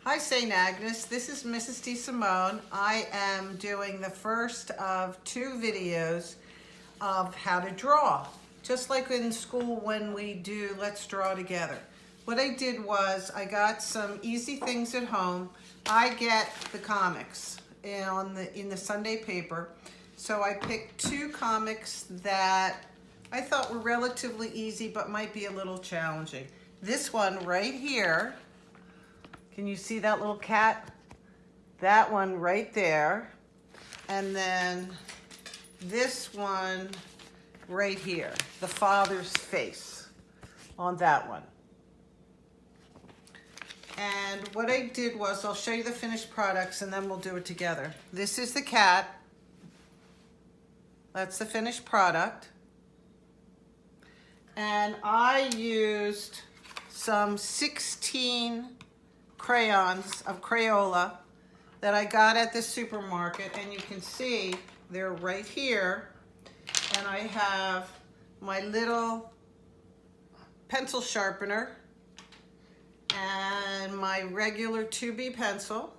Hi, St. Agnes. This is Mrs. DeSimone. I am doing the first of 2 videos of how to draw. Just like in school when we do Let's Draw Together. What I did was I got some easy things at home. I get the comics in the Sunday paper. So I picked 2 comics that I thought were relatively easy but might be a little challenging. This one right here. Can you see that little cat? That one right there. And then this one right here, the father's face on that one. And what I did was, I'll show you the finished products and then we'll do it together. This is the cat. That's the finished product. And I used some 16 crayons of Crayola that I got at the supermarket, and you can see they're right here. And I have my little pencil sharpener and my regular 2B pencil,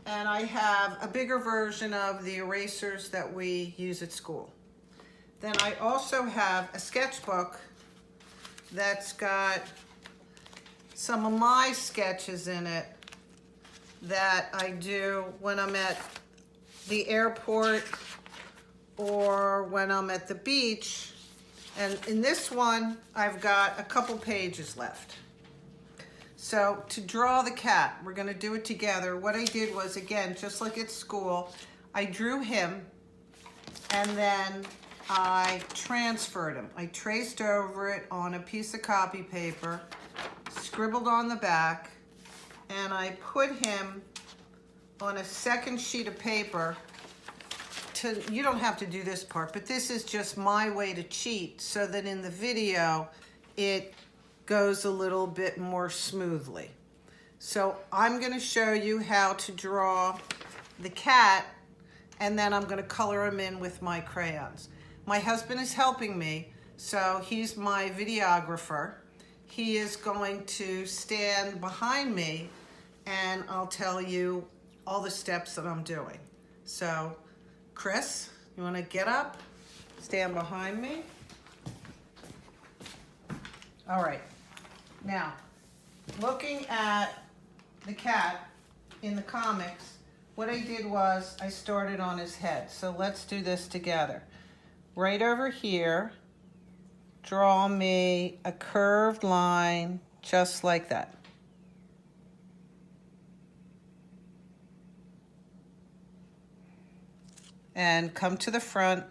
and I have a bigger version of the erasers that we use at school. Then I also have a sketchbook that's got some of my sketches in it that I do when I'm at the airport or when I'm at the beach. And in this one, I've got a couple pages left. So to draw the cat, we're gonna do it together. What I did was, again, just like at school, I drew him and then I transferred him. I traced over it on a piece of copy paper, scribbled on the back, and I put him on a second sheet of paper. You don't have to do this part, but this is just my way to cheat so that in the video it goes a little bit more smoothly. So I'm going to show you how to draw the cat, and then I'm going to color him in with my crayons. My husband is helping me, so he's my videographer. He is going to stand behind me and I'll tell you all the steps that I'm doing. So, Chris, you want to get up, stand behind me? All right. Now, looking at the cat in the comics, what I did was I started on his head. So let's do this together. Right over here, draw me a curved line just like that. And come to the front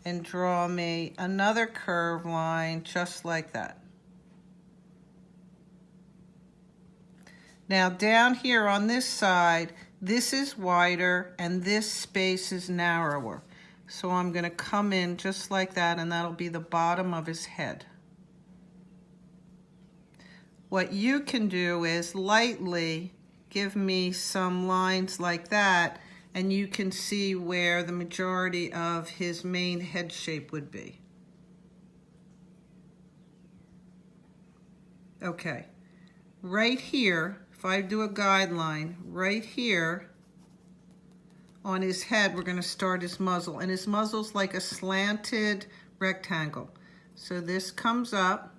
and draw me another curved line just like that. Now down here on this side, this is wider and this space is narrower. So I'm going to come in just like that, and that'll be the bottom of his head. What you can do is lightly give me some lines like that, and you can see where the majority of his main head shape would be. Okay, right here, if I do a guideline, right here on his head, we're going to start his muzzle, and his muzzle's like a slanted rectangle. So this comes up,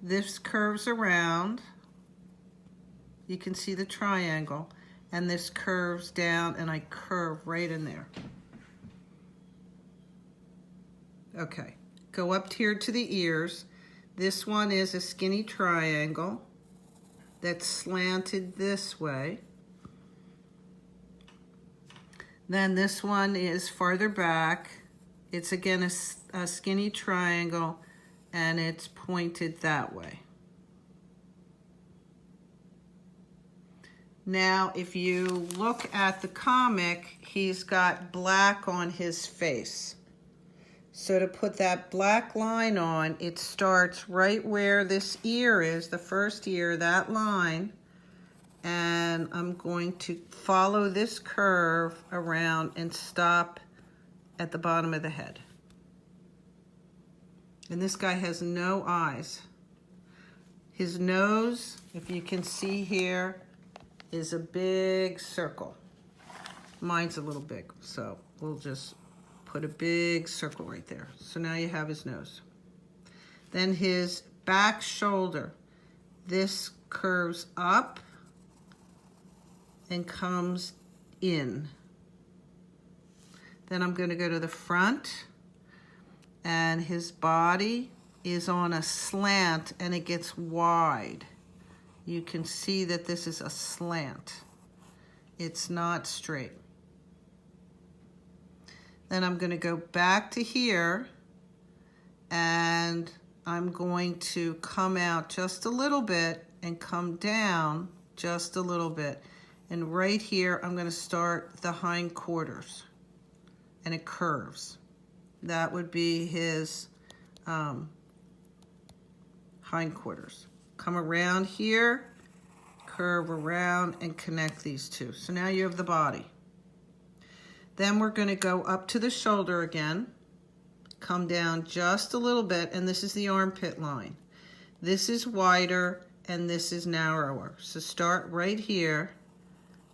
this curves around, you can see the triangle, and this curves down, and I curve right in there. Okay, go up here to the ears. This one is a skinny triangle that's slanted this way. Then this one is farther back. It's again a skinny triangle, and it's pointed that way. Now, if you look at the comic, he's got black on his face. So to put that black line on, it starts right where this ear is, the first ear, that line. And I'm going to follow this curve around and stop at the bottom of the head. And this guy has no eyes. His nose, if you can see here, is a big circle. Mine's a little big, so we'll just put a big circle right there. So now you have his nose. Then his back shoulder, this curves up and comes in. Then I'm going to go to the front, and his body is on a slant and it gets wide. You can see that this is a slant. It's not straight. Then I'm going to go back to here, and I'm going to come out just a little bit and come down just a little bit. And right here, I'm going to start the hindquarters, and it curves. That would be his hindquarters. Come around here, curve around, and connect these two. So now you have the body. Then we're going to go up to the shoulder again, come down just a little bit, and this is the armpit line. This is wider, and this is narrower. So start right here,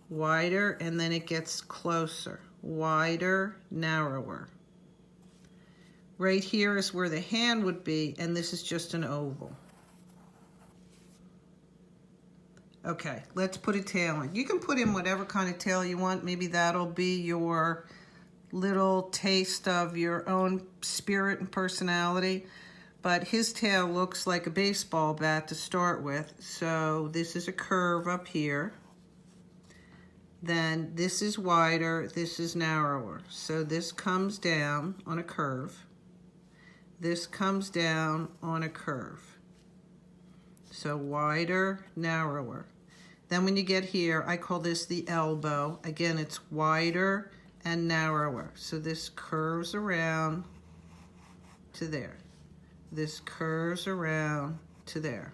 wider, and then it gets closer. Wider, narrower. Right here is where the hand would be, and this is just an oval. Okay, let's put a tail in. You can put in whatever kind of tail you want. Maybe that'll be your little taste of your own spirit and personality. But his tail looks like a baseball bat to start with. So this is a curve up here. Then this is wider, this is narrower. So this comes down on a curve. This comes down on a curve. So wider, narrower. Then when you get here, I call this the elbow. Again, it's wider and narrower. So this curves around to there. This curves around to there.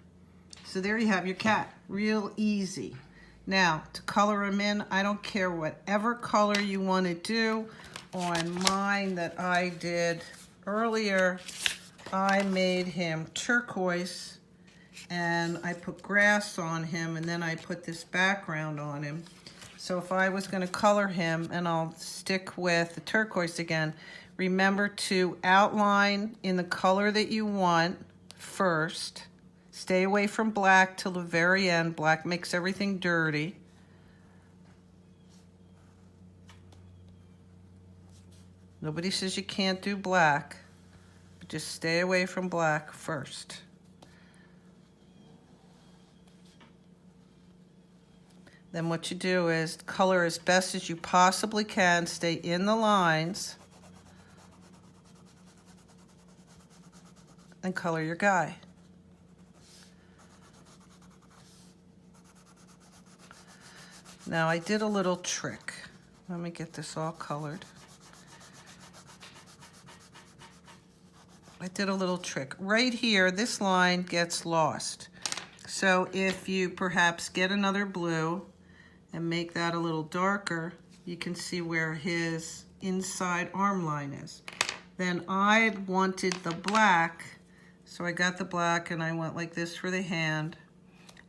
So there you have your cat. Real easy. Now, to color him in, I don't care whatever color you want to do. On mine that I did earlier, I made him turquoise, and I put grass on him, and then I put this background on him. So if I was going to color him, and I'll stick with the turquoise again, remember to outline in the color that you want first. Stay away from black till the very end. Black makes everything dirty. Nobody says you can't do black, but just stay away from black first. Then what you do is color as best as you possibly can. Stay in the lines and color your guy. Now I did a little trick. Let me get this all colored. I did a little trick. Right here, this line gets lost. So if you perhaps get another blue and make that a little darker, you can see where his inside arm line is. Then I wanted the black, so I got the black and I went like this for the hand,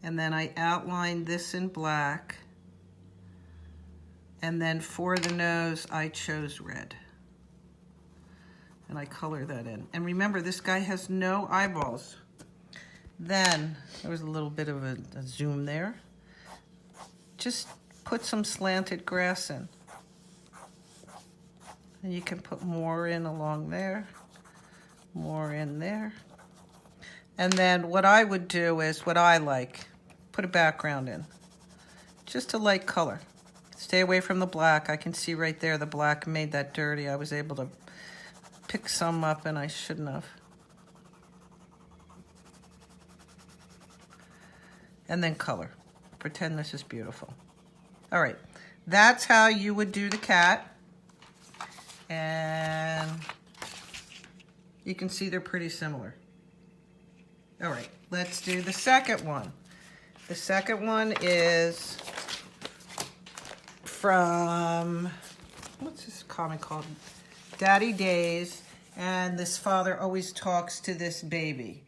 and then I outlined this in black, and then for the nose I chose red. And I color that in. And remember, this guy has no eyeballs. Then, there was a little bit of a zoom there. Just put some slanted grass in. And you can put more in along there, more in there. And then what I would do is what I like, put a background in. Just a light color. Stay away from the black. I can see right there the black made that dirty. I was able to pick some up and I shouldn't have. And then color. Pretend this is beautiful. All right, that's how you would do the cat. And you can see they're pretty similar. All right, let's do the second one. The second one is from, what's this comic called? Daddy Days. And this father always talks to this baby.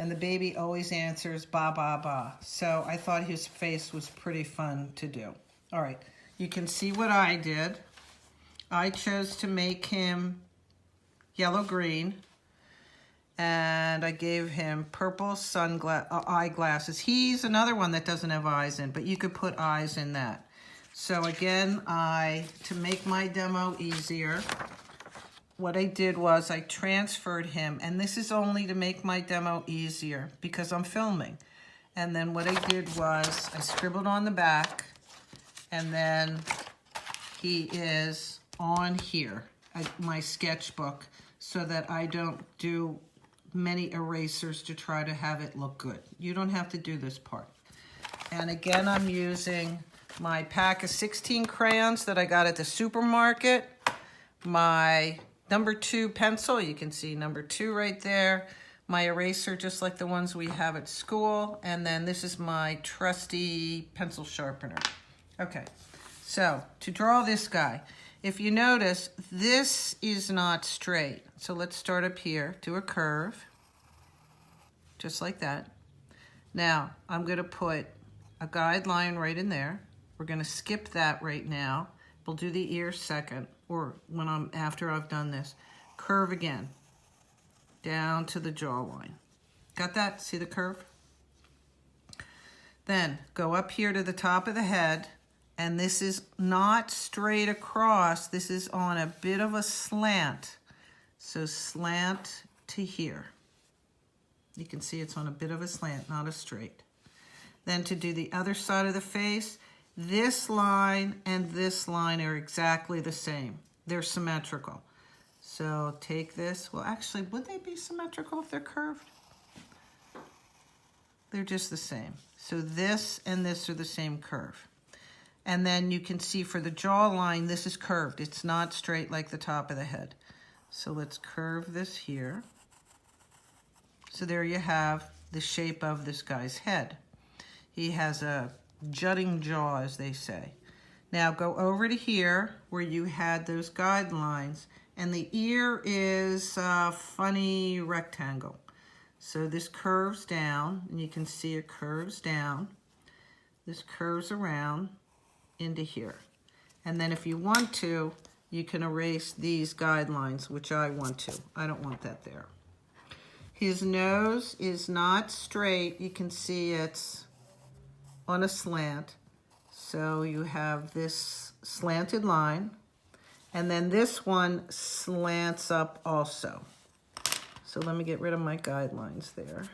And the baby always answers ba, ba, ba. So I thought his face was pretty fun to do. All right, you can see what I did. I chose to make him yellow-green, and I gave him purple eyeglasses. He's another one that doesn't have eyes in, but you could put eyes in that. So again, to make my demo easier, what I did was I transferred him, and this is only to make my demo easier because I'm filming. And then what I did was I scribbled on the back, and then he is on here, my sketchbook, so that I don't do many erasers to try to have it look good. You don't have to do this part. And again, I'm using my pack of 16 crayons that I got at the supermarket, my number 2 pencil, you can see number 2 right there, my eraser just like the ones we have at school, and then this is my trusty pencil sharpener. Okay, so to draw this guy, if you notice, this is not straight. So let's start up here, do a curve, just like that. Now, I'm gonna put a guideline right in there. We're gonna skip that right now. We'll do the ear second, or after I've done this. Curve again, down to the jawline. Got that? See the curve? Then go up here to the top of the head, and this is not straight across. This is on a bit of a slant. So slant to here. You can see it's on a bit of a slant, not a straight. Then to do the other side of the face, this line and this line are exactly the same. They're symmetrical. So take this. Well, actually, would they be symmetrical if they're curved? They're just the same. So this and this are the same curve. And then you can see for the jawline, this is curved. It's not straight like the top of the head. So let's curve this here. So there you have the shape of this guy's head. He has a jutting jaw, as they say. Now go over to here where you had those guidelines, and the ear is a funny rectangle. So this curves down, and you can see it curves down. This curves around into here. And then if you want to, you can erase these guidelines, which I want to. I don't want that there. His nose is not straight. You can see it's on a slant. So you have this slanted line, and then this one slants up also. So let me get rid of my guidelines there.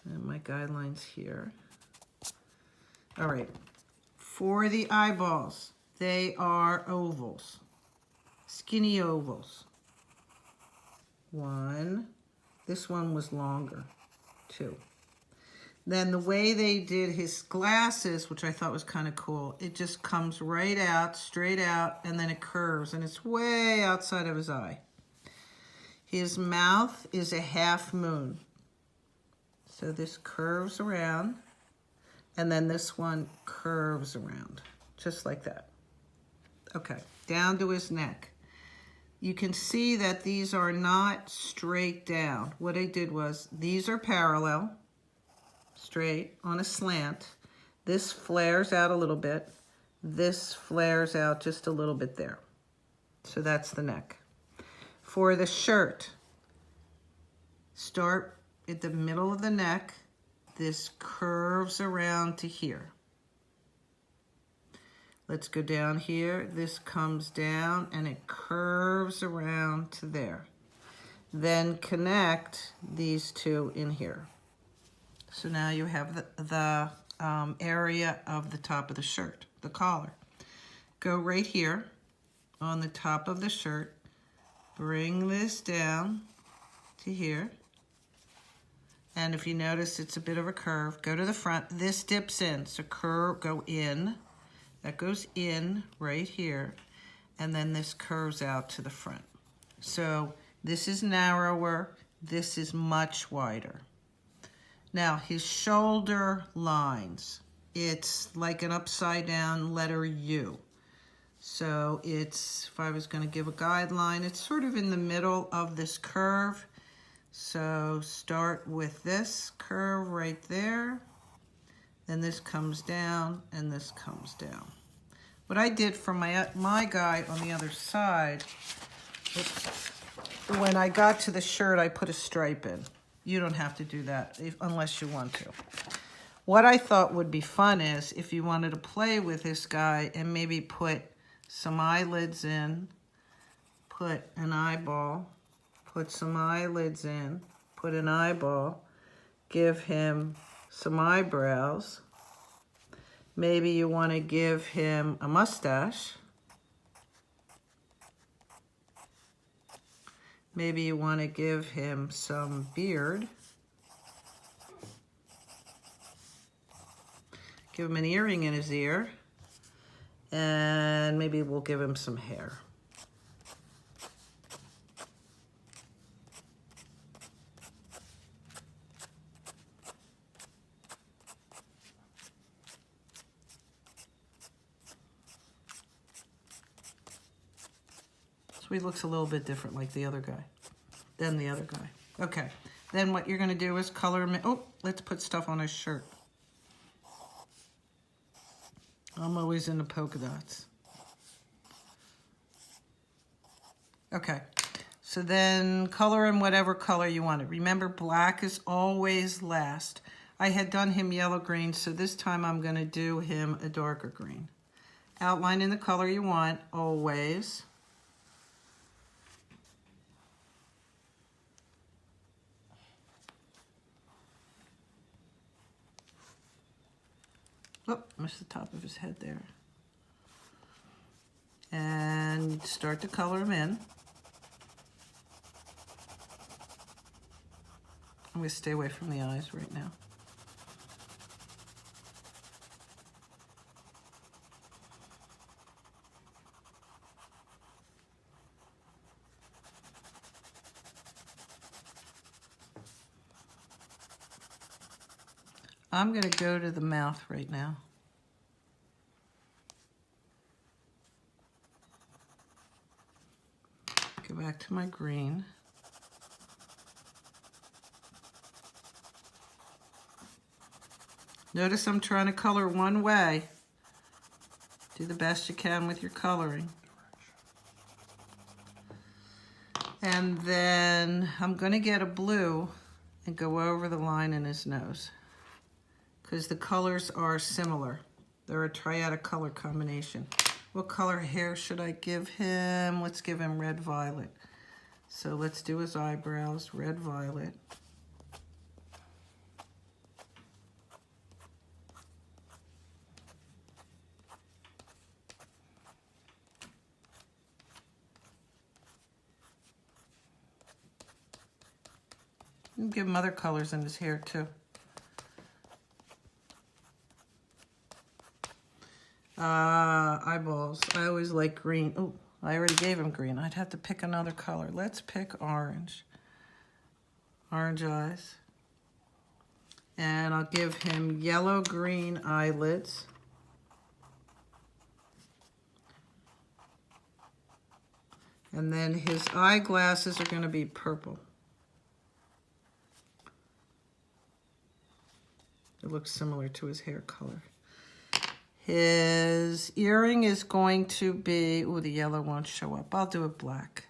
And my guidelines here. All right, for the eyeballs, they are ovals, skinny ovals. 1, this one was longer, 2. Then the way they did his glasses, which I thought was kind of cool, it just comes right out, straight out, and then it curves, and it's way outside of his eye. His mouth is a half moon. So this curves around, and then this one curves around, just like that. Okay, down to his neck. You can see that these are not straight down. What I did was, these are parallel, straight, on a slant. This flares out a little bit. This flares out just a little bit there. So that's the neck. For the shirt, start at the middle of the neck. This curves around to here. Let's go down here. This comes down and it curves around to there. Then connect these two in here. So now you have the area of the top of the shirt, the collar. Go right here on the top of the shirt. Bring this down to here. And if you notice, it's a bit of a curve. Go to the front. This dips in, so curve, go in. That goes in right here, and then this curves out to the front. So this is narrower, this is much wider. Now his shoulder lines, it's like an upside down letter U. So it's, if I was gonna give a guideline, it's sort of in the middle of this curve. So start with this curve right there. Then this comes down and this comes down. What I did for my guy on the other side, when I got to the shirt, I put a stripe in. You don't have to do that unless you want to. What I thought would be fun is if you wanted to play with this guy and maybe put some eyelids in, put an eyeball, put some eyelids in, put an eyeball, give him some eyebrows. Maybe you want to give him a mustache. Maybe you want to give him some beard. Give him an earring in his ear. And maybe we'll give him some hair. So he looks a little bit different like the other guy, than the other guy. Okay, then what you're gonna do is color him in. Oh, let's put stuff on his shirt. I'm always into polka dots. Okay, so then color in whatever color you want. Remember, black is always last. I had done him yellow green, so this time I'm gonna do him a darker green. Outline in the color you want, always. Oh, missed the top of his head there. And start to color him in. I'm going to stay away from the eyes right now. I'm going to go to the mouth right now. Go back to my green. Notice I'm trying to color one way. Do the best you can with your coloring. And then I'm going to get a blue and go over the line in his nose, because the colors are similar. They're a triadic color combination. What color hair should I give him? Let's give him red violet. So let's do his eyebrows, red violet. And give him other colors in his hair too. Eyeballs. I always like green. Oh, I already gave him green. I'd have to pick another color. Let's pick orange. Orange eyes. And I'll give him yellow-green eyelids. And then his eyeglasses are going to be purple. It looks similar to his hair color. His earring is going to be, oh, the yellow won't show up. I'll do it black.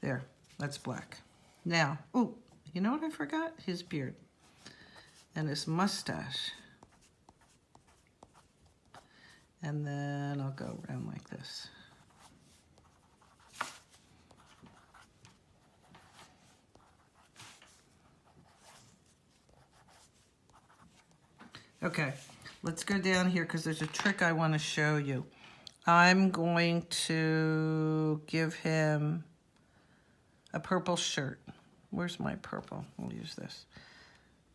There, that's black. Now, oh, you know what I forgot? His beard and his mustache. And then I'll go around like this. Okay, let's go down here because there's a trick I want to show you. I'm going to give him a purple shirt. Where's my purple? We'll use this.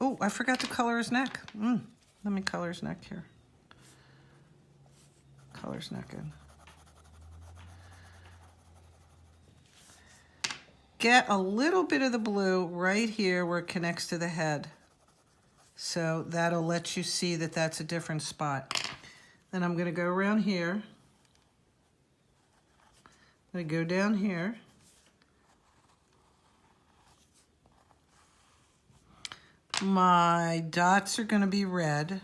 Oh, I forgot to color his neck. Let me color his neck here. Color his neck in. Get a little bit of the blue right here where it connects to the head. So that'll let you see that that's a different spot. Then I'm going to go around here. I'm going to go down here. My dots are going to be red.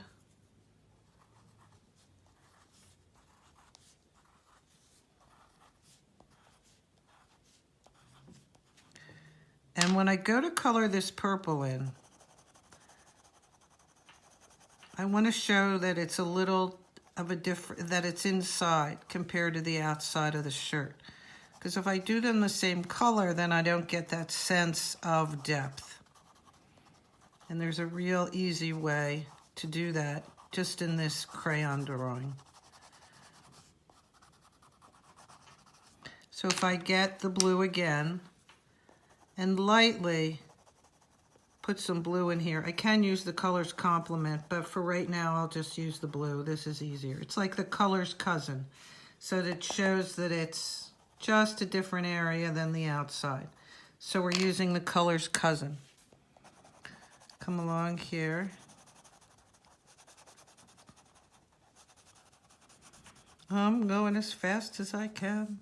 And when I go to color this purple in, I want to show that it's a little of a different, that it's inside compared to the outside of the shirt. Because if I do them the same color, then I don't get that sense of depth. And there's a real easy way to do that just in this crayon drawing. So if I get the blue again and lightly put some blue in here, I can use the color's complement, but for right now I'll just use the blue. This is easier. It's like the color's cousin, so that it shows that it's just a different area than the outside. So we're using the color's cousin. Come along here. I'm going as fast as I can.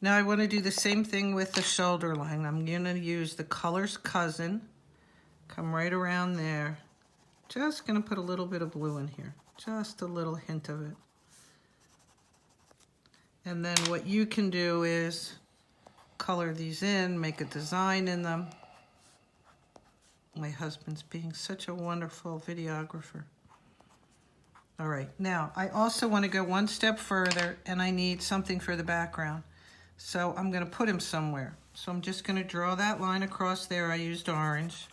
Now I want to do the same thing with the shoulder line. I'm going to use the color's cousin. Come right around there. Just going to put a little bit of blue in here. Just a little hint of it. And then what you can do is color these in, make a design in them. My husband's being such a wonderful videographer. All right, now I also want to go one step further, and I need something for the background. So I'm going to put him somewhere. So I'm just going to draw that line across there. I used orange.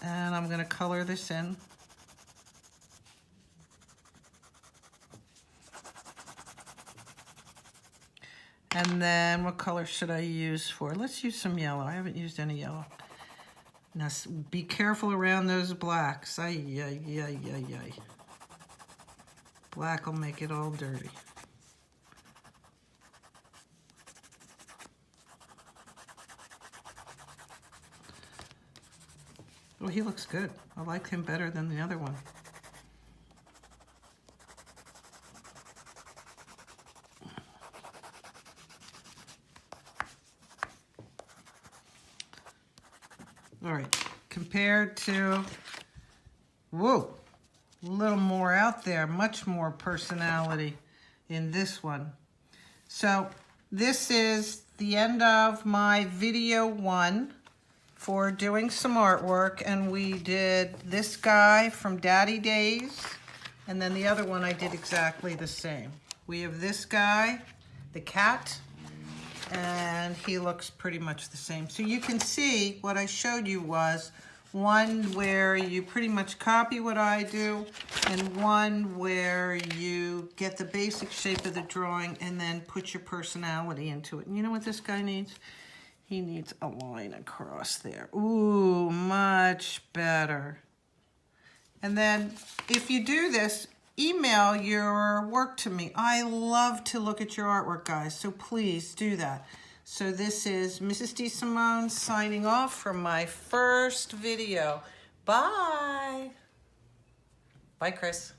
And I'm going to color this in. And then what color should I use for? Let's use some yellow. I haven't used any yellow. Now be careful around those blacks. Ay, ay, ay, ay, ay. Black will make it all dirty. Oh, he looks good. I like him better than the other one. All right, compared to, whoa, a little more out there, much more personality in this one. So this is the end of my video 1 for doing some artwork, and we did this guy from Daddy Days, and then the other one I did exactly the same. We have this guy, the cat, and he looks pretty much the same. So you can see what I showed you was one where you pretty much copy what I do, and one where you get the basic shape of the drawing and then put your personality into it. And you know what this guy needs? He needs a line across there. Ooh, much better. And then if you do this, email your work to me. I love to look at your artwork, guys, so please do that. So this is Mrs. DeSimone signing off from my first video. Bye. Bye, Chris.